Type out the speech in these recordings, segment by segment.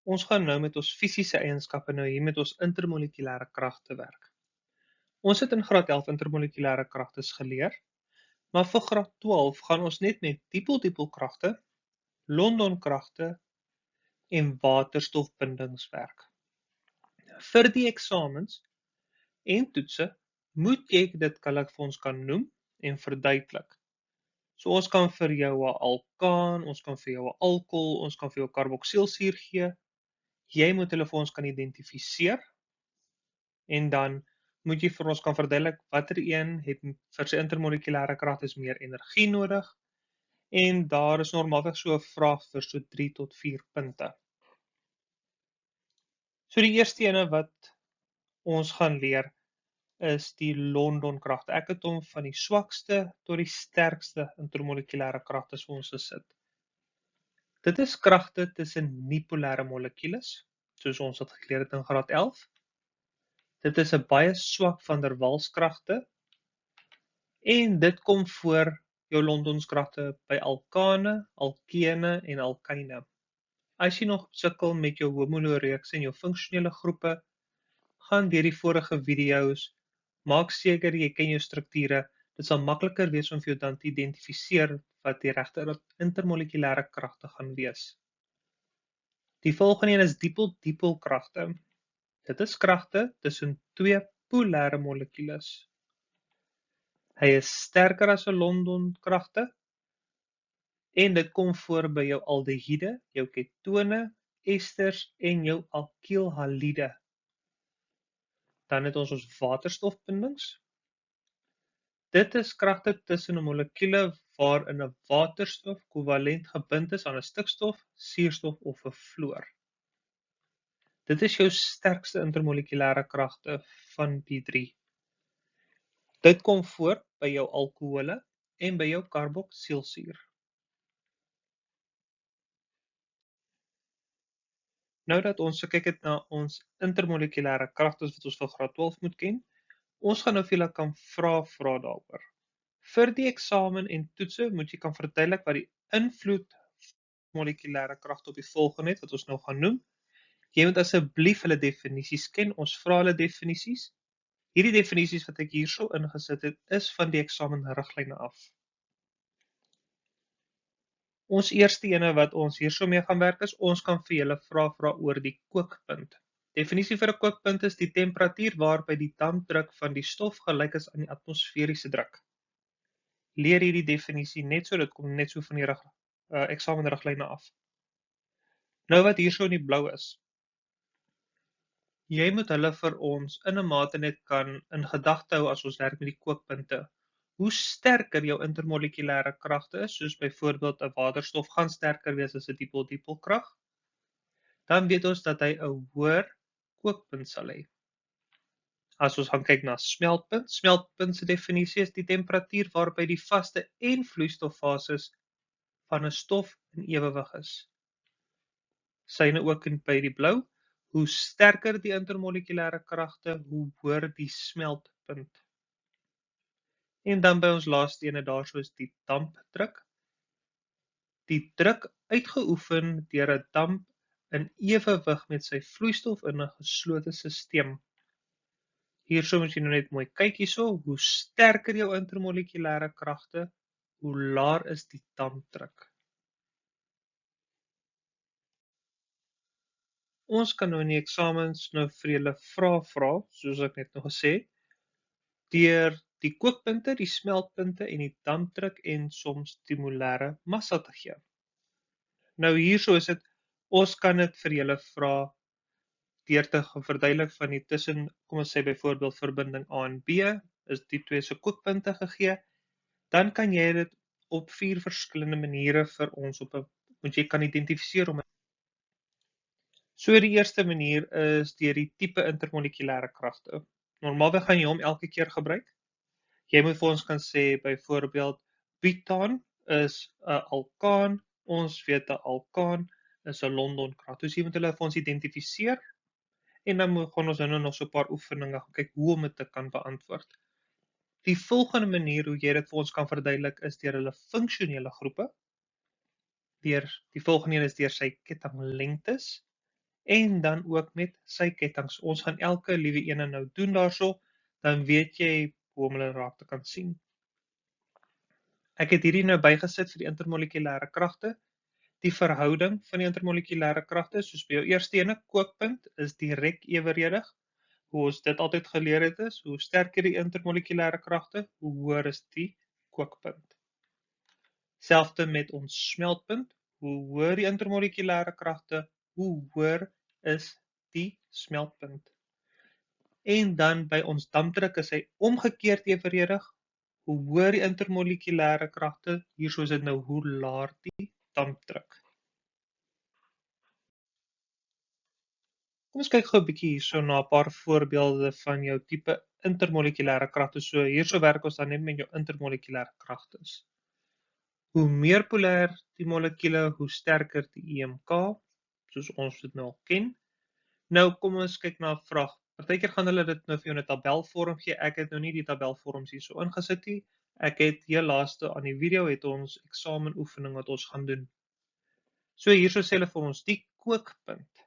Ons gaan nou met ons fisiese eienskappe nou hier met ons intermolekulêre kragte werk. Ons het in graad 11 intermolekulêre kragtes geleer, maar vir graad 12 gaan ons net met dipelkragte, Londonkragte en waterstofbindings werk. Vir die eksamens en toetse moet jy dit vir ons kan noem en verduidelik. So ons kan vir jou 'n alkaan, ons kan vir jou 'n alkohol, ons kan vir jou karboksielsuur gee. Jy moet hulle vir ons kan identifiseer en dan moet jy vir ons kan verduidelik watter een het vir sy intermolekulêre kragtes meer energie nodig en daar is normaalweg so 'n vraag vir so 3 tot 4 punte. So die eerste ene wat ons gaan leer is die Londonkragte. Ek het hom van die swakste tot die sterkste intermolekulêre kragtes vir ons gesit. Dit is kragte tussen nie-polêre molekules, soos ons het geleer het in graad 11. Dit is 'n baie swak van der Waals kragte en dit kom voor jou Londonskragte by alkane, alkene en alkyne. As jy nog sukkel met jou homoloreekse en jou funksionele groepe, gaan deur die vorige video's, maak seker jy ken jou strukture. Dit sal makliker wees om vir jou dan te identifiseer wat die regte intermolekulêre kragte gaan wees. Die volgende een is dipelkragte. Dit is kragte tussen twee polêre molekules. Hy is sterker as 'n Londonkragte en dit kom voor by jou aldehiede, jou ketone, esters en jou alkylhaliede. Dan het ons waterstofbindings. Dit is kragte tussen 'n molekule waarin 'n waterstof kovalent gebind is aan 'n stikstof, suurstof of 'n fluor. Dit is jou sterkste intermolekulêre kragte van die 3. Dit kom voor by jou alkohole en by jou karboksielsuur. Nou dat ons gekyk het na ons intermolekulêre kragtes wat ons vir graad 12 moet ken, ons gaan nou vir julle kan vra daaroor. Vir die eksamen en toetse moet jy kan verduidelik wat die invloed molekulêre kragte op die volgende het wat ons nou gaan noem. Jy moet asseblief hulle definisies ken. Ons vra hulle definisies. Hierdie definisies wat ek hierso ingesit het, is van die eksamenriglyne af. Ons eerste ene wat ons hierso mee gaan werk is, ons kan vir julle vra oor die kookpunt. Definisie vir 'n kookpunt is die temperatuur waarby die dampdruk van die stof gelyk is aan die atmosferiese druk. Leer hierdie definisie net so, dit kom net so van die eksamenriglyne af. Nou wat hierso in die blou is. Jy moet hulle vir ons in 'n mate net kan in gedagte hou as ons werk met die kookpunte. Hoe sterker jou intermolekulêre kragte is, soos byvoorbeeld 'n waterstof gaan sterker wees as 'n dipelkrag, dan weet ons dat hy 'n hoër kookpunt sal hê. As ons gaan kyk na smeltpunt se definisie is die temperatuur waarby die vaste en vloeistoffases van 'n stof in ewewig is. Syne ook by die blou. Hoe sterker die intermolekulêre kragte, hoe hoër die smeltpunt. En dan by ons laaste ene daarso is die dampdruk. Die druk uitgeoefen deur 'n damp in ewewig met sy vloeistof in 'n geslote stelsel. Hierso moet jy nou net mooi kyk hierso, hoe sterker jou intermolekulêre kragte, hoe laer is die dampdruk. Ons kan nou in die eksamens nou vir julle vra, soos ek net nou gesê het, deur die kookpunte, die smeltpunte en die dampdruk en soms die molêre massa te gee. Nou hierso is dit, ons kan dit vir julle vra deur te verduidelik van die tussen, kom ons sê byvoorbeeld verbinding A en B, is die twee se kookpunte gegee, dan kan jy dit op 4 verskillende maniere vir ons moet jy kan identifiseer om. So die eerste manier is deur die tipe intermolekulêre kragte. Normaalweg gaan jy hom elke keer gebruik. Jy moet vir ons kan sê byvoorbeeld butaan is 'n alkaan, ons weet 'n alkaan is 'n Londonkrag. Dus jy moet hulle vir ons identifiseer en dan gaan ons nou nog so 'n paar oefeninge kyk hoe om dit te kan beantwoord. Die volgende manier hoe jy dit vir ons kan verduidelik is deur hulle funksionele groepe. Die volgende een is deur sy kettinglengtes en dan ook met sy kettinge. Ons gaan elke liewe ene nou doen daarso, dan weet jy hoe om hulle raak te kan sien. Ek het hierdie nou bygesit vir die intermolekulêre kragte. Die verhouding van die intermolekulêre kragte, soos by jou eerste ene, kookpunt, is direk eweredig. Hoe ons dit altyd geleer het is, hoe sterker die intermolekulêre kragte, hoe hoër is die kookpunt. Selfde met ons smeltpunt, hoe hoër die intermolekulêre kragte, hoe hoër is die smeltpunt. En dan by ons dampdruk is hy omgekeerd eweredig. Hoe hoër die intermolekulêre kragte, hierso is dit nou hoe laer die dampdruk. Kom ons kyk gou 'n bietjie hierso na 'n paar voorbeelde van jou tipe intermolekulêre kragte. So hierso werk ons dan net met jou intermolekulêre kragtes. Hoe meer polêr die molekule, hoe sterker die EMK, soos ons dit nou al ken. Nou kom ons kyk na 'n vraag. Partykeer gaan hulle dit nou vir jou in 'n tabelvorm gee. Ek het nou nie die tabelvorms hierso ingesit nie. Ek het heel laaste aan die video het ons eksamenoefening wat ons gaan doen. So hierso sê hulle vir ons die kookpunt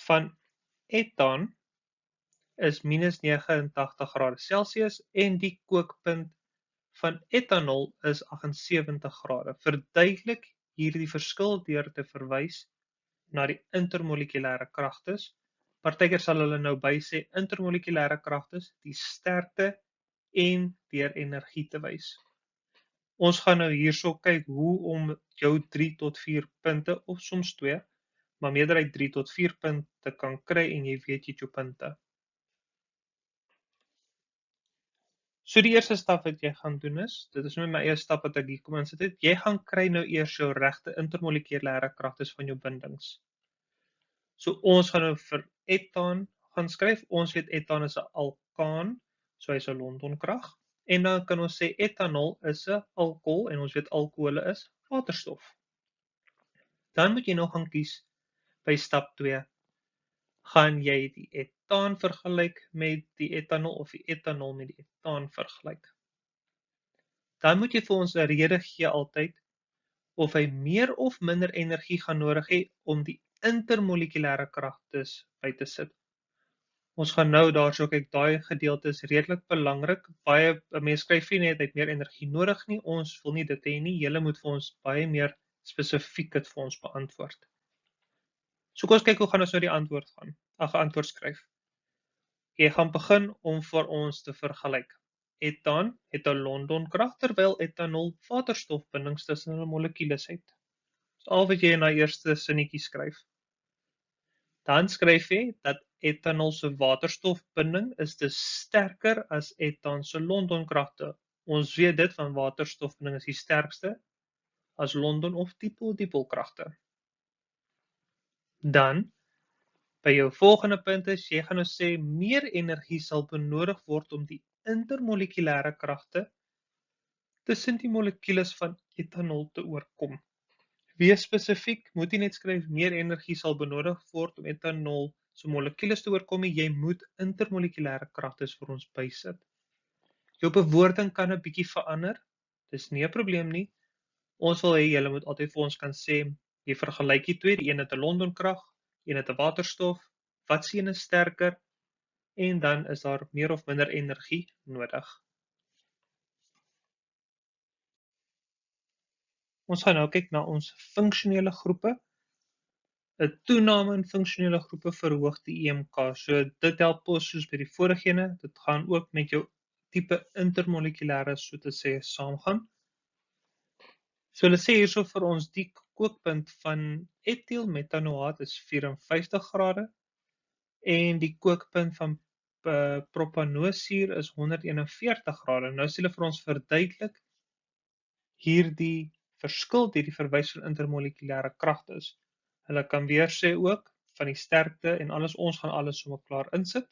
van etaan is minus 89 grade Celsius en die kookpunt van etanol is 78 grade. Verduidelik hierdie verskil deur te verwys na die intermolekulêre kragtes. Partykeer sal hulle nou by sê intermolekulêre kragtes, die sterkte en deur energie te wys. Ons gaan nou hierso kyk hoe om jou 3 tot 4 punte of soms 2, maar meerderheid 3 tot 4 punte kan kry en jy weet jy het jou punte. So die eerste stap wat jy gaan doen is, dit is nou my eie stap wat ek hier kom insit het, jy gaan kry nou eers jou regte intermolekulêre kragtes van jou bindings. So ons gaan nou vir etaan gaan skryf. Ons weet etaan is 'n alkaan, so hy's 'n Londonkrag. En dan kan ons sê etanol is 'n alkohol en ons weet alkohole is waterstof. Dan moet jy nou gaan kies by stap 2. Gaan jy die etaan vergelyk met die etanol of die etanol met die etaan vergelyk? Dan moet jy vir ons 'n rede gee altyd of hy meer of minder energie gaan nodig hê om die intermolekulêre kragtes by te sit. Ons gaan nou daarso kyk, daai gedeelte is redelik belangrik. Baie mense skryf nie net hy het meer energie nodig nie. Ons wil nie dit hê nie. Julle moet vir ons baie meer spesifiek dit vir ons beantwoord. So kom ons kyk hoe gaan ons nou die antwoord skryf. Jy gaan begin om vir ons te vergelyk. Etaan het 'n Londonkrag terwyl etanol waterstofbindings tussen hulle molekules het. Dis al wat jy in daai eerste sinnetjie skryf. Dan skryf jy dat etanol se waterstofbinding is dus sterker as etaan se Londonkragte. Ons weet dit van waterstofbinding is die sterkste as London of dipolkragte. Dan by jou volgende punt is, jy gaan nou sê meer energie sal benodig word om die intermolekulêre kragte tussen die molekules van etanol te oorkom. Wees spesifiek, moet jy net skryf meer energie sal benodig word om etanol se molekules te oorkom, jy moet intermolekulêre kragtes vir ons bysit. Jou bewoording kan 'n bietjie verander, dis nie 'n probleem nie. Ons wil hê julle moet altyd vir ons kan sê, jy vergelyk die twee, die een het 'n Londonkrag, een het 'n waterstof, wat se een is sterker, en dan is daar meer of minder energie nodig. Ons gaan nou kyk na ons funksionele groepe. 'n Toename in funksionele groepe verhoog die EMK. So dit help ons soos by die vorige ene. Dit gaan ook met jou tipe intermolekulêre, so te sê, saamgaan. So hulle sê hierso vir ons die kookpunt van etielmetanoaat is 54 grade en die kookpunt van propanoosuur is 141 grade. Nou sê hulle vir ons verduidelik hierdie verskil deur die verwys van intermolekulêre kragtes. Hulle kan weer sê ook van die sterkte en alles, ons gaan alles sommer klaar insit.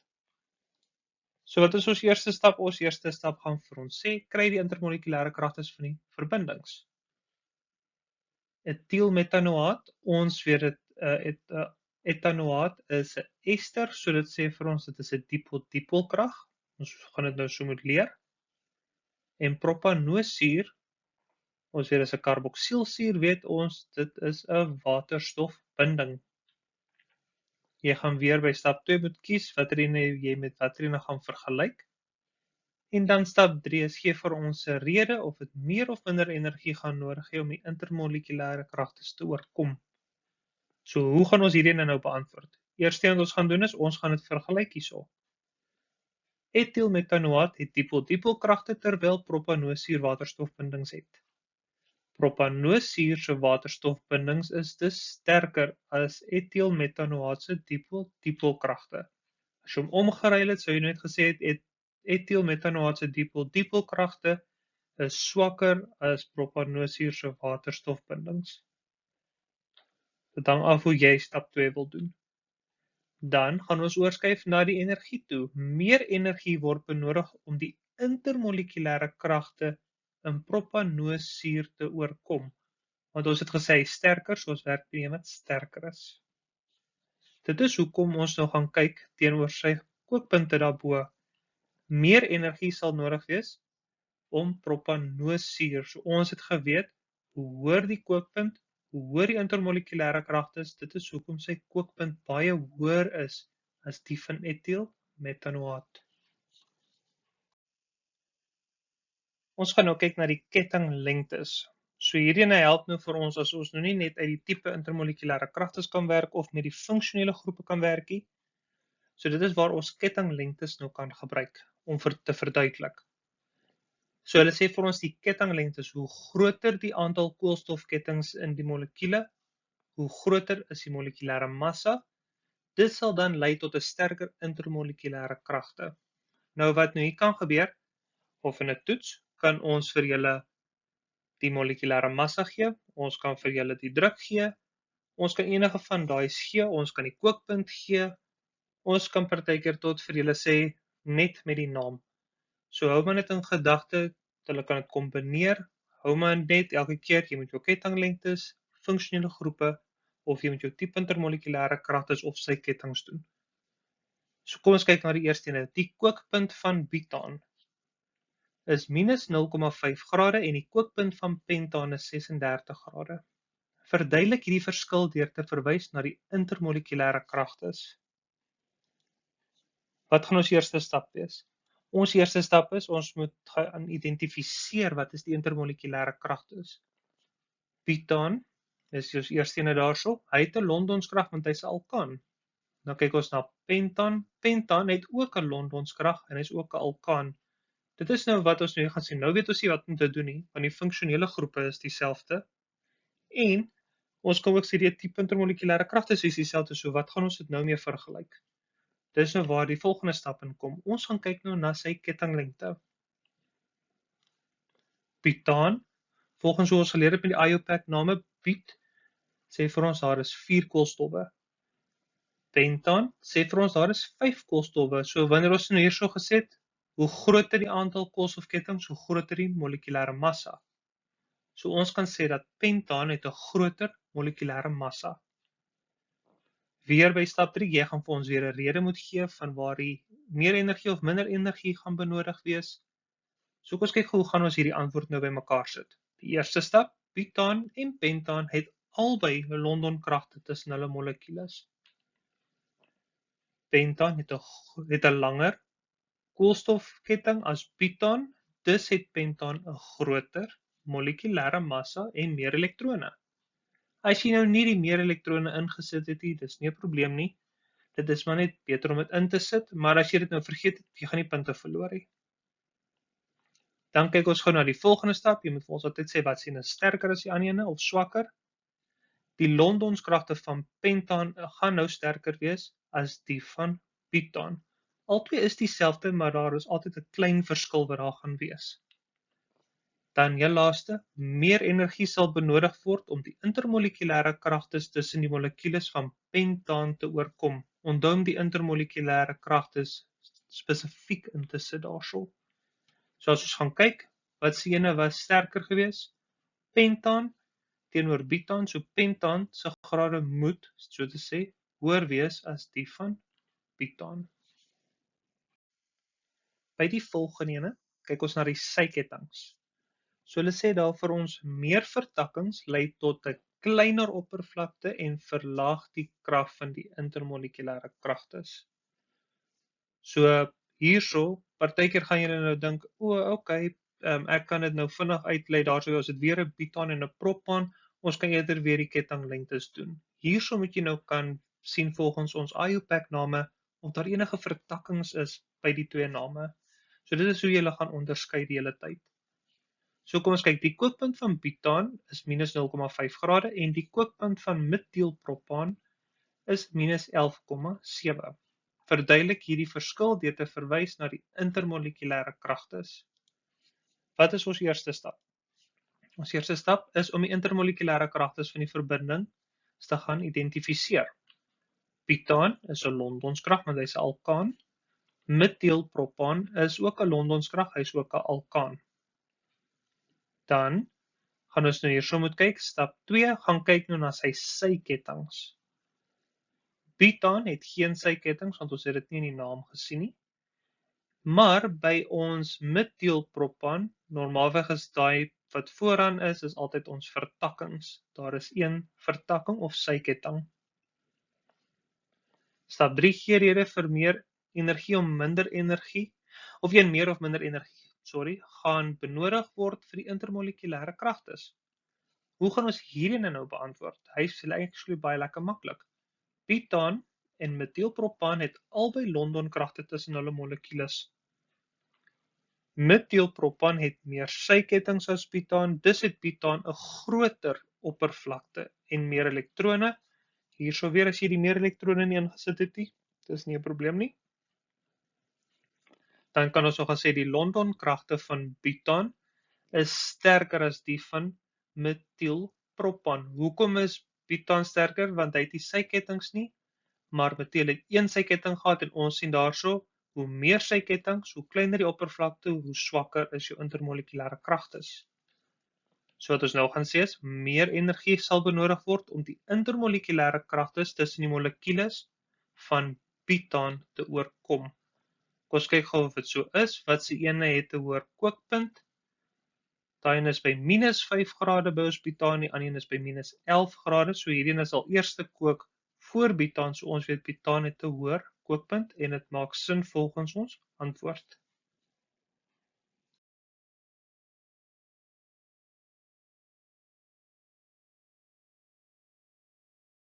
So wat is ons eerste stap? Ons eerste stap gaan vir ons sê, kry die intermolekulêre kragtes van die verbindings. Etielmetanoaat, ons weet dit, etanoaat is 'n ester, so dit sê vir ons dit is 'n dipolkrag. Ons gaan dit nou so moet leer. En propanoosuur, ons weet dit is 'n karboksielsuur, weet ons dit is 'n waterstofbinding. Jy gaan weer by stap 2 moet kies watter ene jy met watter ene gaan vergelyk. En dan stap 3 is gee vir ons 'n rede of dit meer of minder energie gaan nodig hê om die intermolekulêre kragtes te oorkom. So hoe gaan ons hierdie nou beantwoord? Eerste ding wat ons gaan doen is ons gaan dit vergelyk hierso. Etielmetanoaat het dipel-dipel kragte terwyl propanoosuur waterstofbindings het. Propanoosuur se waterstofbindings is dus sterker as etielmetanoaat se dipel-dipel kragte. As jy hom omgeruil het, sou jy net gesê het etielmetanoaat se dipel-dipel kragte is swakker as propanoosuur se waterstofbindings. Dit hang af hoe jy stap 2 wil doen. Dan gaan ons oorskuif na die energie toe. Meer energie word benodig om die intermolekulêre kragte in propanoosuur te oorkom. Want ons het gesê sterker, so ons werk met een wat sterker is. Dit is hoekom ons nou gaan kyk teenoor sy kookpunte daarbo. Meer energie sal nodig wees om propanoosuur. So ons het geweet, hoe hoër die kookpunt, hoe hoër die intermolekulêre kragte is, dit is hoekom sy kookpunt baie hoër is as die van etielmetanoaat. Ons gaan nou kyk na die kettinglengtes. So hierdie help nou vir ons as ons nou nie net uit die tipe intermolekulêre kragtes kan werk of met die funksionele groepe kan werk nie. So dit is waar ons kettinglengtes nou kan gebruik om te verduidelik. So hulle sê vir ons die kettinglengtes, hoe groter die aantal koolstofkettings in die molekule, hoe groter is die molekulêre massa. Dit sal dan lei tot 'n sterker intermolekulêre kragte. Nou wat nou hier kan gebeur, of in 'n toets, kan ons vir julle die molekulêre massa gee, ons kan vir julle die druk gee, ons kan enige van daai gee, ons kan die kookpunt gee, ons kan partykeer tot vir julle sê net met die naam. So hou maar net in gedagte, hulle kan dit kombineer, hou maar net elke keer, jy moet jou kettinglengtes, funksionele groepe, of jy moet jou tipe intermolekulêre kragtes of sy kettings doen. So kom ons kyk na die eerste ene, die kookpunt van butaan is minus 0,5 grade en die kookpunt van pentaan is 36 grade. Verduidelik hierdie verskil deur te verwys na die intermolekulêre kragtes. Wat gaan ons eerste stap wees? Ons eerste stap is, ons moet gaan identifiseer wat is die intermolekulêre kragtes. Butaan is ons eerste ene daarso, hy het 'n Londonskrag want hy's 'n alkaan. Dan kyk ons na pentaan. Pentaan het ook 'n Londonskrag en hy's ook 'n alkaan. Dit is nou wat ons nu gaan sien. Nou weet ons nie wat om te doen nie, want die funksionele groepe is dieselfde. En ons kan ook sê die tipe intermolekulêre kragtes is dieselfde, so wat gaan ons dit nou mee vergelyk? Dis nou waar die volgende stap in kom. Ons gaan kyk nou na sy kettinglengte. Butaan, volgens hoe ons geleer het met die IUPAC name, but, sê vir ons daar is 4 koolstowwe. Pentaan sê vir ons daar is 5 koolstowwe. So wanneer ons nou hierso gesê het, hoe groter die aantal koolstofkettings, hoe groter die molekulêre massa. So ons kan sê dat pentaan het 'n groter molekulêre massa. Weer by stap 3, jy gaan vir ons weer 'n rede moet gee van waar die meer energie of minder energie gaan benodig wees. So kom ons kyk hoe gaan ons hierdie antwoord nou bymekaar sit. Die eerste stap, butaan en pentaan het albei 'n Londonkragte tussen hulle molekules. Pentaan het 'n langer koolstofketting as butaan, dus het pentaan 'n groter molekulêre massa en meer elektrone. As jy nou nie die meer elektrone ingesit het nie, dis nie 'n probleem nie. Dit is maar net beter om dit in te sit, maar as jy dit nou vergeet het, jy gaan nie punte verloor nie. Dan kyk ons gou na die volgende stap. Jy moet vir ons altyd sê wat sien is sterker as die ander ene of swakker. Die Londonskragte van pentaan gaan nou sterker wees as die van butaan. Albei is dieselfde, maar daar is altyd 'n klein verskil wat daar gaan wees. Dan heel laaste, meer energie sal benodig word om die intermolekulêre kragtes tussen die molekules van pentaan te oorkom. Onthou om die intermolekulêre kragtes spesifiek in te sit daarso. So as ons gaan kyk, wat se ene was sterker gewees? Pentaan teenoor butaan, so pentaan se grade moet, so te sê, hoër wees as die van butaan. By die volgende ene, kyk ons na die sykettings. So hulle sê daar vir ons meer vertakkings lei tot 'n kleiner oppervlakte en verlaag die krag van die intermolekulêre kragtes. So hierso, partykeer gaan julle nou dink, okay, ek kan dit nou vinnig uitlei, daarso as dit weer 'n butaan en 'n propan, ons kan eerder weer die kettinglengtes doen. Hierso moet jy nou kan sien volgens ons IUPAC name of daar enige vertakkings is by die twee name. So dit is hoe jy gaan onderskei die hele tyd. So kom ons kyk, die kookpunt van butaan is minus 0,5 grade en die kookpunt van metielpropaan is minus 11,7. Verduidelik hierdie verskil deur te verwys na die intermolekulêre kragtes. Wat is ons eerste stap? Ons eerste stap is om die intermolekulêre kragtes van die verbinding te gaan identifiseer. Butaan is 'n Londonskrag, want hy's 'n alkaan. Metielpropaan is ook 'n Londonskrag, hy's ook 'n alkaan. Dan gaan ons nou hierso moet kyk, stap 2 gaan kyk nou na sy sykettinge. Butaan het geen sykettinge, want ons het dit nie in die naam gesien nie. Maar by ons metielpropaan, normaalweg is daai wat vooraan is altyd ons vertakkings. Daar is een vertakking of syketting. Stap 3 gee rede vir meer energie om minder energie, of een meer of minder energie, gaan benodig word vir die intermolekulêre kragtes. Hoe gaan ons hierdie nou beantwoord? Hy is eintlik baie lekker maklik. Butaan en metielpropaan het albei Londonkragte tussen hulle molekules. Metielpropaan het meer sykettinge as butaan, dus het butaan 'n groter oppervlakte en meer elektrone. Hierso weer as jy die meer elektrone nie ingesit het nie, dis nie 'n probleem nie. Dan kan ons nog sê die Londonkragte van butaan is sterker as die van metielpropaan. Hoekom is butaan sterker? Want hy het nie sykettinge nie, maar metiel het een syketting gehad en ons sien daarso, hoe meer sykettinge, hoe kleiner die oppervlakte, hoe swakker is jou intermolekulêre kragtes. So wat ons nou gaan sê is, meer energie sal benodig word om die intermolekulêre kragtes tussen die molekules van butaan te oorkom. Kom ons kyk gou of dit so is. Wat se ene het 'n hoër kookpunt? Daai een is by minus 5 grade by ons butaan, die ander een is by minus 11 grade. So hierdie een sal eerste kook voor butaan, so ons weet butaan het 'n hoër kookpunt en dit maak sin volgens ons antwoord.